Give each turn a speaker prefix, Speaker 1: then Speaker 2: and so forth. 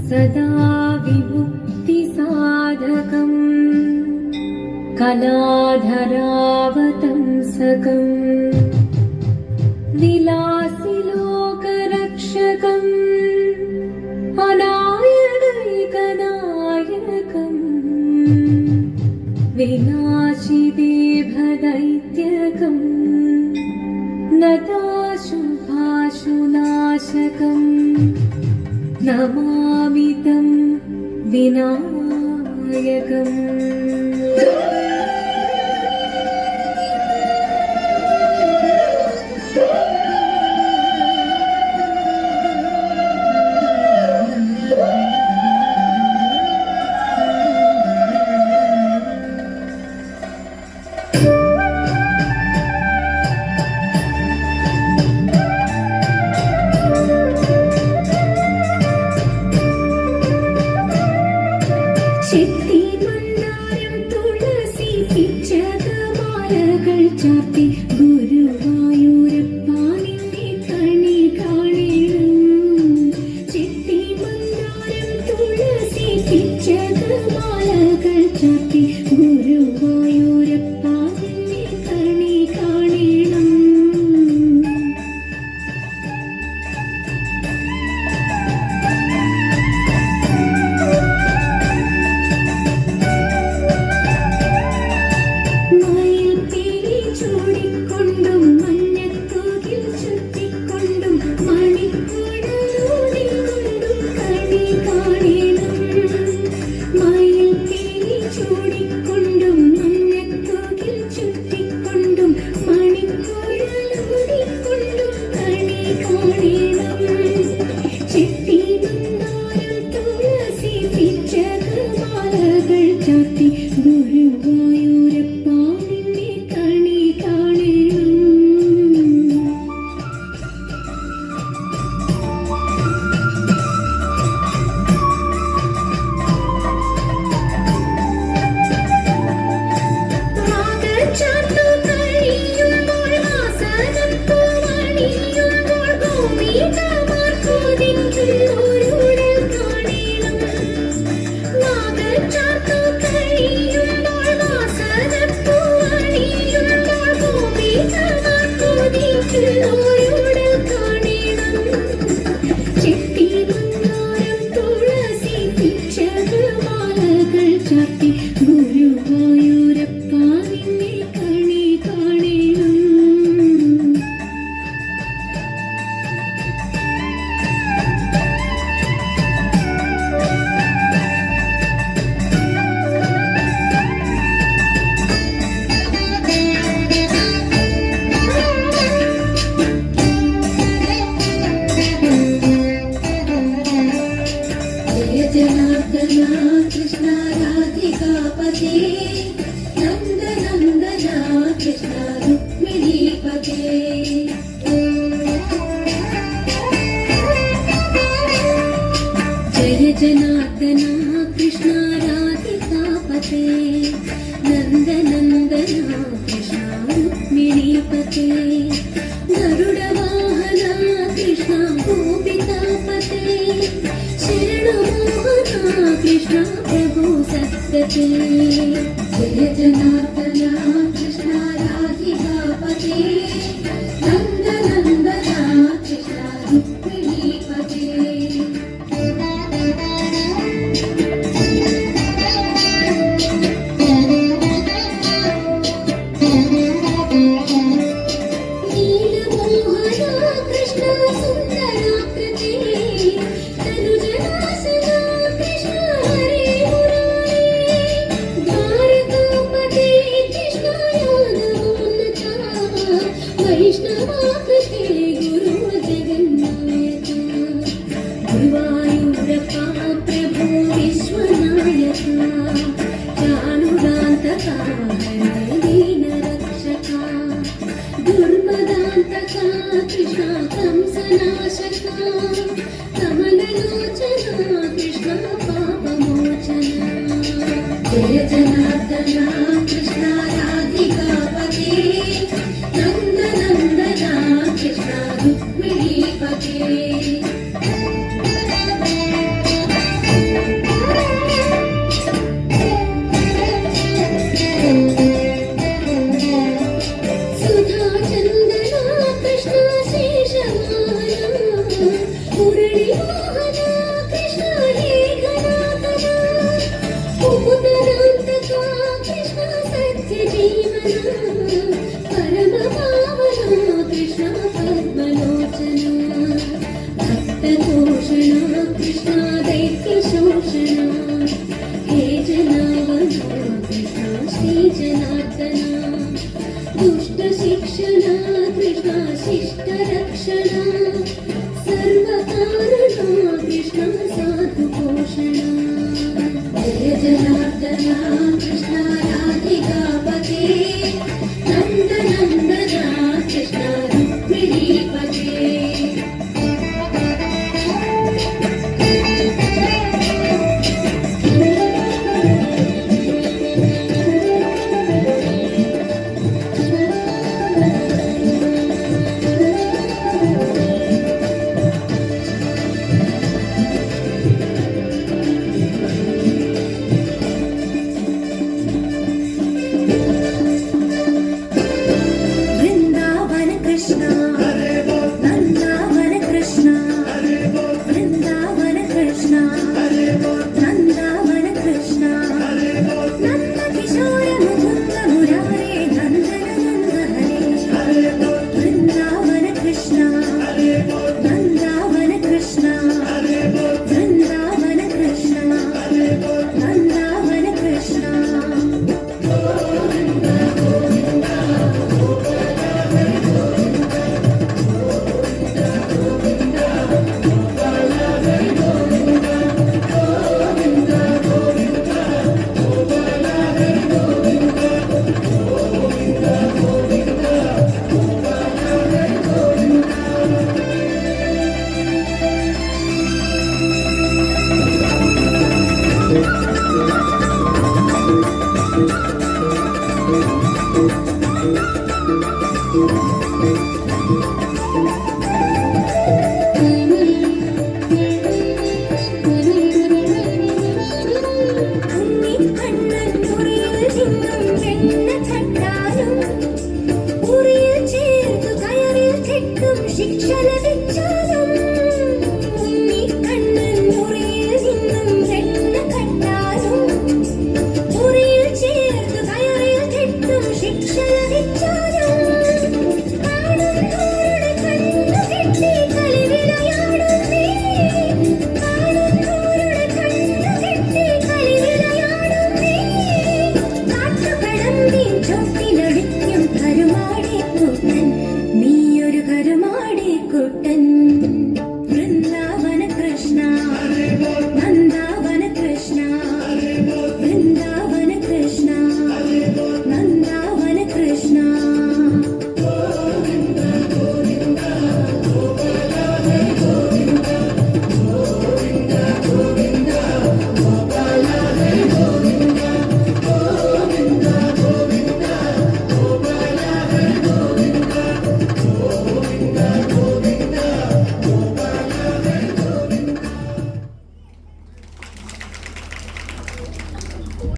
Speaker 1: सदा विमुक्तिसाधकम् कलाधरावतंसकम् विलासिलोकरक्षकम् अनायकैकनायकम् विनाशिदेभदैत्यकम् नताशुभाशुनाशकम् नमामि तं विनायकम्। ചാർത്തി ഗുരുവായൂരപ്പ നിന്നെ കണി കാണണം. ചെത്തി മന്ദാരം തുളസി പിച്ചകമാലകൾ ചാർത്തി ഗുരുവായൂരപ്പ നിന്നെ കണി കാണണം. ചൂടിക്കൊണ്ടും മഞ്ഞത്തൂകിൽ ചുറ്റിക്കൊണ്ടും മണിക്കുഴലൂതിക്കൊണ്ടും കണി കാണണം. മയിൽ പീലി ചൂടിക്കൊണ്ടും മഞ്ഞത്തൂകിൽ ചുറ്റിക്കൊണ്ടും മണിക്കുഴലൂതിക്കൊണ്ടും കണി കാണണം. ചെത്തി മന്ദാരം തുളസി പിച്ചകമാലകൾ ചാർത്തി ഗുരുവായൂരപ്പ ചാർത്തി ഗുരുവായൂരപ്പ നിന്നെ കണി കാണണം. ജയ ജനാർദ്ദന കൃഷ്ണ രാധികാപതി നന്ദനന്ദന കൃഷ്ണ രുക്മിണീപതി. ജയ ജനാർദ്ദന കൃഷ്ണ രാധികാപതി നന്ദനന്ദന കൃഷ്ണ രുക്മിണീപതി. ഗരുഡവാഹന കൃഷ്ണ ഗോപികാപതി ശരണമോഹന കൃഷ്ണ പ്രഭു സദ്ഗതി. ജയ ജനാർദ്ദന കൃഷ്ണ രാധികാപതി നന്ദനന്ദന കൃഷ്ണ രുക്മിണീപതി. നീലമോഹന കൃഷ്ണ സുന്ദരാകൃതി തനുജനാസന കൃഷ്ಣ ಹರೇ ಮುರಾರಿ. ದ್ವಾರಕಾಪತಿ ಕೃಷ್ಣ ಯಾದವೋನ್ನತ ವೈಷ್ಣವಾಕೃತಿ ಗುರು ಜಗನ್ನಾಯಕ. ಗುರುವಾಯೂರಪ್ಪ ಪ್ರಭು ವಿಶ್ವನಾಯಕ ಚಾಣುರಾಂತಕ ಹರೇ ದೀನ ರಕ್ಷಕ. ದುರ್ಮದಾಂತಕ ಕೃಷ್ಣ ಕಂಸನಾಶಕ ಕಮಲಲೋಚನ ಕೃಷ್ಣ ಪಾಪಮೋಚನ. ಜಯ ಜನಾರ್ದನ ಕೃಷ್ಣ ರಾಧಿಕಾಪತಿ ನಂದನಂದನ ಕೃಷ್ಣ ರುಕ್ಮಿಣೀಪತಿ. జనార్దన